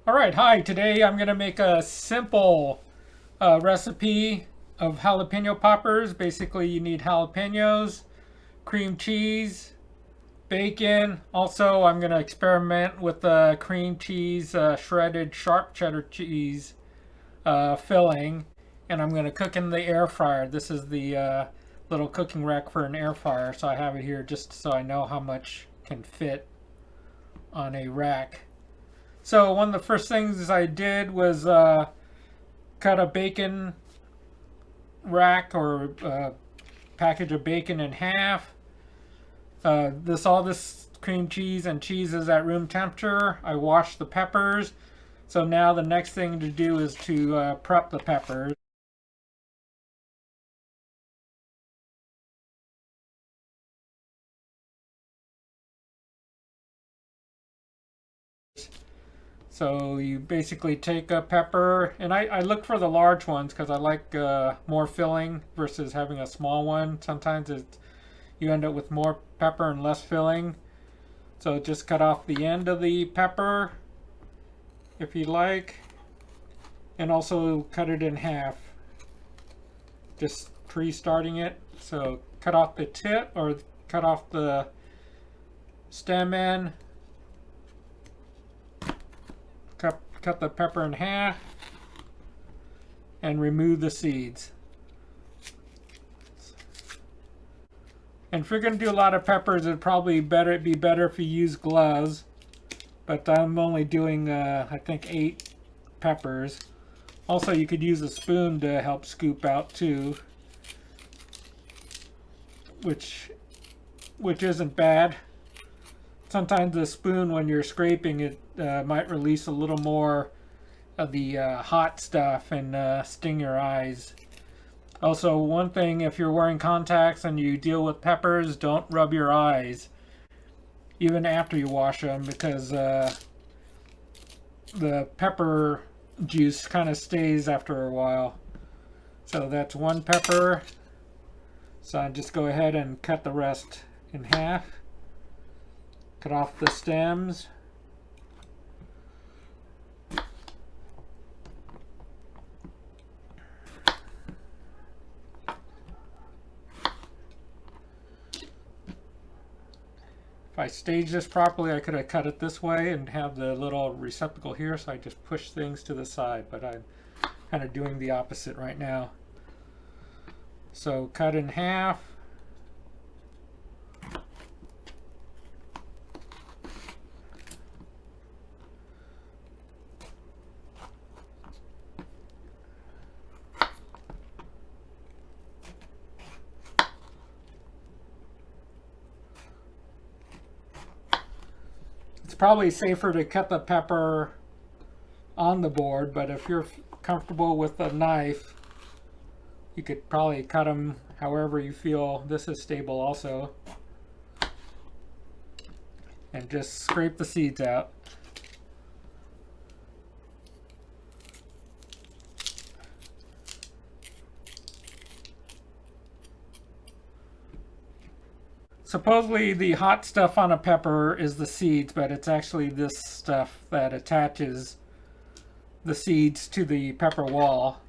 Alright, hi. Today I'm going to make a simple recipe of jalapeno poppers. Basically, you need jalapenos, cream cheese, bacon. Also, I'm going to experiment with the cream cheese, shredded sharp cheddar cheese filling, and I'm going to cook in the air fryer. This is the little cooking rack for an air fryer, so I have it here just so I know how much can fit on a rack. So one of the first things I did was cut a bacon rack or package of bacon in half. All this cream cheese and cheese is at room temperature. I washed the peppers. So now the next thing to do is to prep the peppers. So you basically take a pepper, and I look for the large ones because I like more filling versus having a small one. Sometimes you end up with more pepper and less filling. So just cut off the end of the pepper if you like, and also cut it in half. Just pre-starting it. So cut off the tip or cut off the stem end. Cut the pepper in half and remove the seeds. And if you're going to do a lot of peppers, it'd probably be better if you use gloves. But I'm only doing, I think, 8 peppers. Also, you could use a spoon to help scoop out too, which isn't bad. Sometimes the spoon, when you're scraping it, might release a little more of the hot stuff and sting your eyes. Also, one thing, if you're wearing contacts and you deal with peppers, don't rub your eyes even after you wash them, because the pepper juice kind of stays after a while. So that's one pepper. So I just go ahead and cut the rest in half. Cut off the stems. If I staged this properly, I could have cut it this way and have the little receptacle here, so I just push things to the side, but I'm kind of doing the opposite right now. So cut in half. It's probably safer to cut the pepper on the board, but if you're comfortable with a knife, you could probably cut them however you feel. This is stable also. And just scrape the seeds out. Supposedly the hot stuff on a pepper is the seeds, but it's actually this stuff that attaches the seeds to the pepper wall.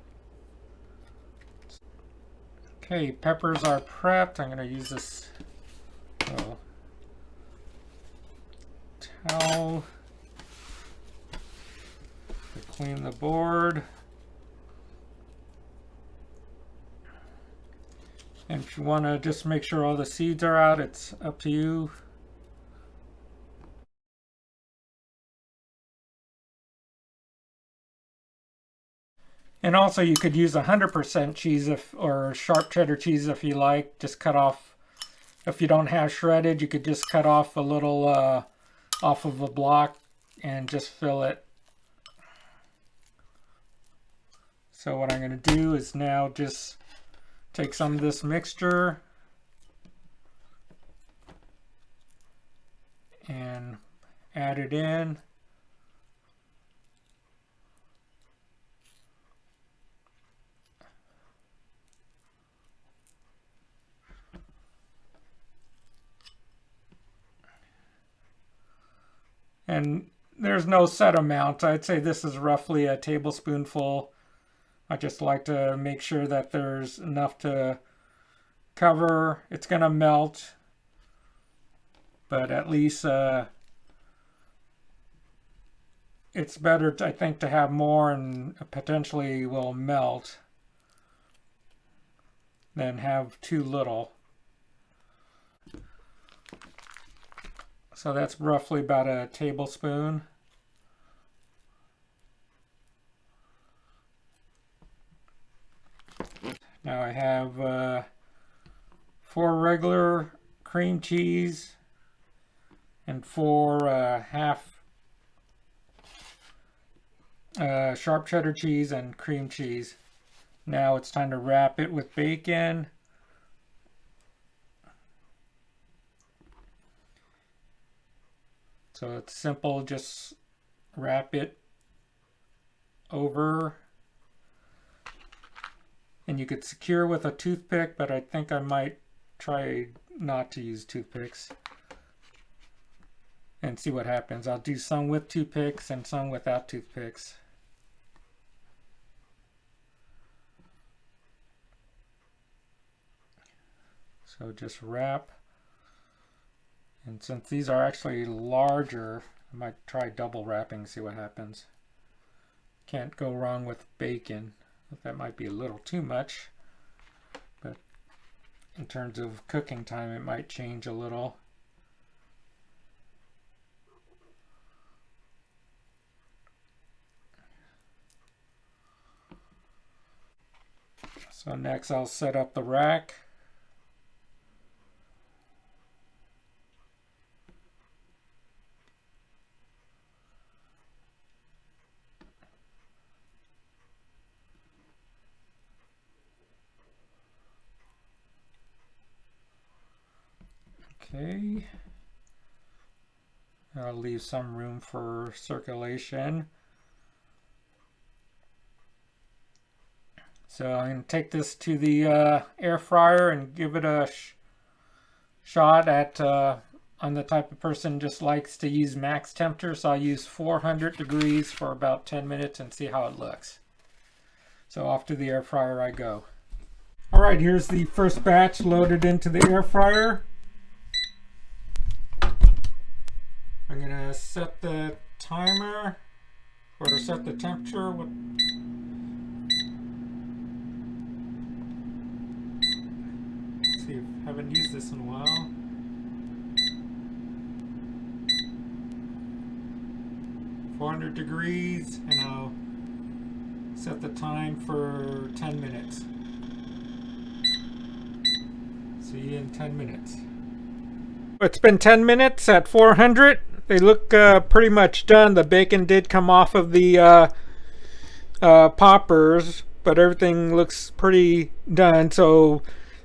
Okay, peppers are prepped. I'm going to use this towel to clean the board. And if you want to just make sure all the seeds are out, it's up to you. And also you could use 100% cheese or sharp cheddar cheese if you like. Just cut off, if you don't have shredded, you could just cut off a little off of a block and just fill it. So what I'm going to do is now just take some of this mixture and add it in. And there's no set amount. I'd say this is roughly a tablespoonful. I just like to make sure that there's enough to cover. It's gonna melt, but at least it's better, I think, to have more and potentially will melt than have too little. So that's roughly about a tablespoon. Now I have 4 regular cream cheese and 4 half sharp cheddar cheese and cream cheese. Now it's time to wrap it with bacon. So it's simple, just wrap it over. And you could secure with a toothpick, but I think I might try not to use toothpicks and see what happens. I'll do some with toothpicks and some without toothpicks. So just wrap. And since these are actually larger, I might try double wrapping, see what happens. Can't go wrong with bacon. That might be a little too much, but in terms of cooking time, it might change a little. So next I'll set up the rack. Okay, I'll leave some room for circulation. So I'm going to take this to the air fryer and give it a shot at, I'm the type of person just likes to use max temperature, so I'll use 400 degrees for about 10 minutes and see how it looks. So off to the air fryer I go. Alright, here's the first batch loaded into the air fryer. I'm going to set the timer, or to set the temperature. Let's see, I haven't used this in a while. .400 degrees, and I'll set the time for 10 minutes. See you in 10 minutes. It's been 10 minutes at 400. They look pretty much done. The bacon did come off of the poppers, but everything looks pretty done. So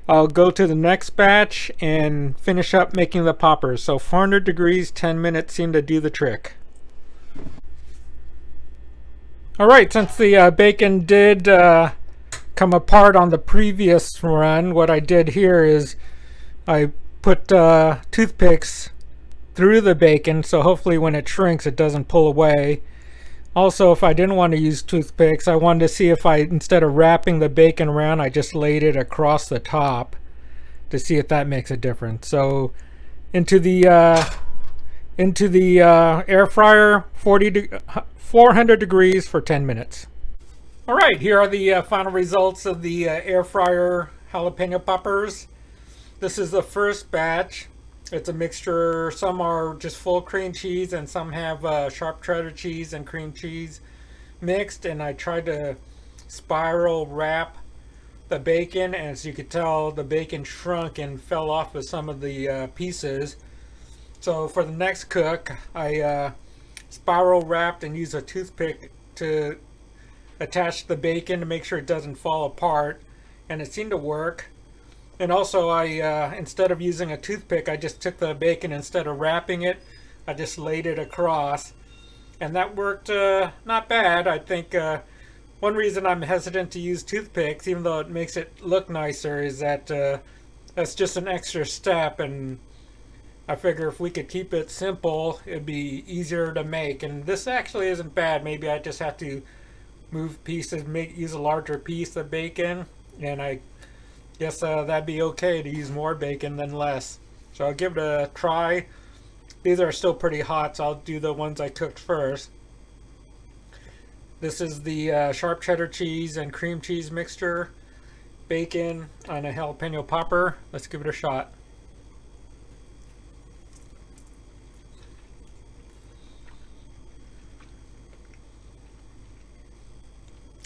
I'll go to the next batch and finish up making the poppers. So 400 degrees, 10 minutes seem to do the trick. Alright, since the bacon did come apart on the previous run, what I did here is I put toothpicks through the bacon, so hopefully when it shrinks it doesn't pull away. Also, if I didn't want to use toothpicks, I wanted to see if instead of wrapping the bacon around, I just laid it across the top to see if that makes a difference. So into the air fryer, 400 degrees for 10 minutes. Alright, here are the final results of the air fryer jalapeno poppers. This is the first batch. It's a mixture. Some are just full cream cheese and some have sharp cheddar cheese and cream cheese mixed. And I tried to spiral wrap the bacon. And as you could tell, the bacon shrunk and fell off of some of the pieces. So for the next cook, I spiral wrapped and used a toothpick to attach the bacon to make sure it doesn't fall apart. And it seemed to work. And also I, instead of using a toothpick, I just took the bacon, instead of wrapping it, I just laid it across. And that worked not bad. I think one reason I'm hesitant to use toothpicks, even though it makes it look nicer, is that that's just an extra step. And I figure if we could keep it simple, it'd be easier to make. And this actually isn't bad. Maybe I just have to move pieces, use a larger piece of bacon, and I guess that'd be okay to use more bacon than less. So I'll give it a try. These are still pretty hot, so I'll do the ones I cooked first. This is the sharp cheddar cheese and cream cheese mixture, bacon on a jalapeno popper. Let's give it a shot.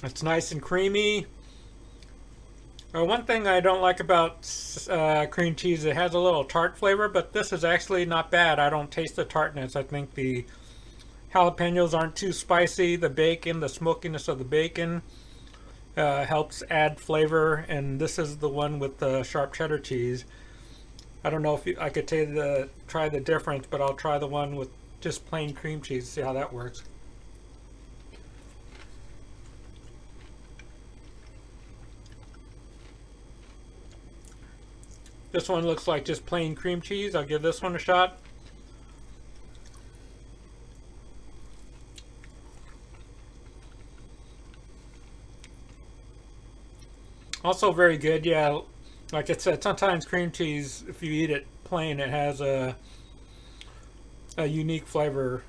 It's nice and creamy. One thing I don't like about cream cheese, it has a little tart flavor, but this is actually not bad. I don't taste the tartness. I think the jalapenos aren't too spicy. The bacon, the smokiness of the bacon helps add flavor, and this is the one with the sharp cheddar cheese. I don't know if I could try the difference, but I'll try the one with just plain cream cheese, see how that works. This one looks like just plain cream cheese. I'll give this one a shot. Also very good. Yeah, like I said, sometimes cream cheese, if you eat it plain, it has a unique flavor.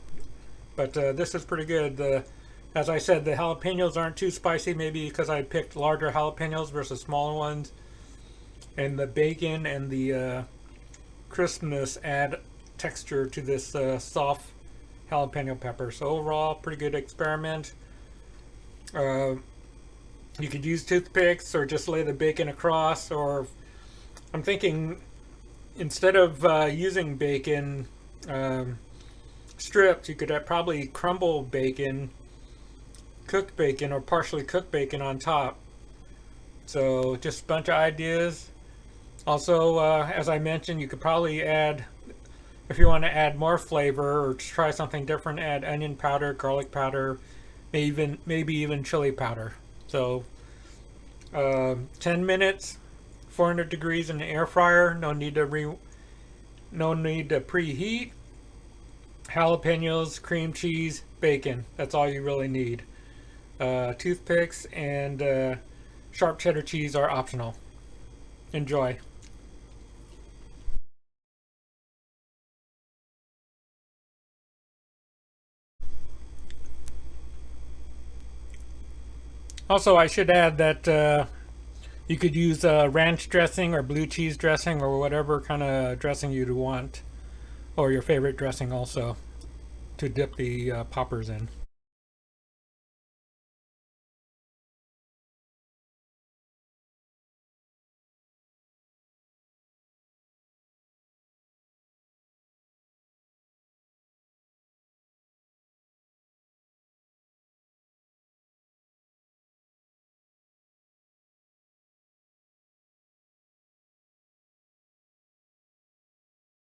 But this is pretty good. As I said, the jalapenos aren't too spicy, maybe because I picked larger jalapenos versus smaller ones. And the bacon and the crispness add texture to this soft jalapeno pepper. So overall, pretty good experiment. You could use toothpicks or just lay the bacon across, or I'm thinking instead of using bacon strips, you could probably crumble bacon, cooked bacon, or partially cooked bacon on top. So just a bunch of ideas. Also, as I mentioned, you could probably add, if you want to add more flavor or try something different, add onion powder, garlic powder, maybe even chili powder. So 10 minutes, 400 degrees in the air fryer. No need to preheat. Jalapenos, cream cheese, bacon. That's all you really need. Toothpicks and sharp cheddar cheese are optional. Enjoy. Also, I should add that you could use ranch dressing or blue cheese dressing or whatever kind of dressing you'd want, or your favorite dressing also, to dip the poppers in.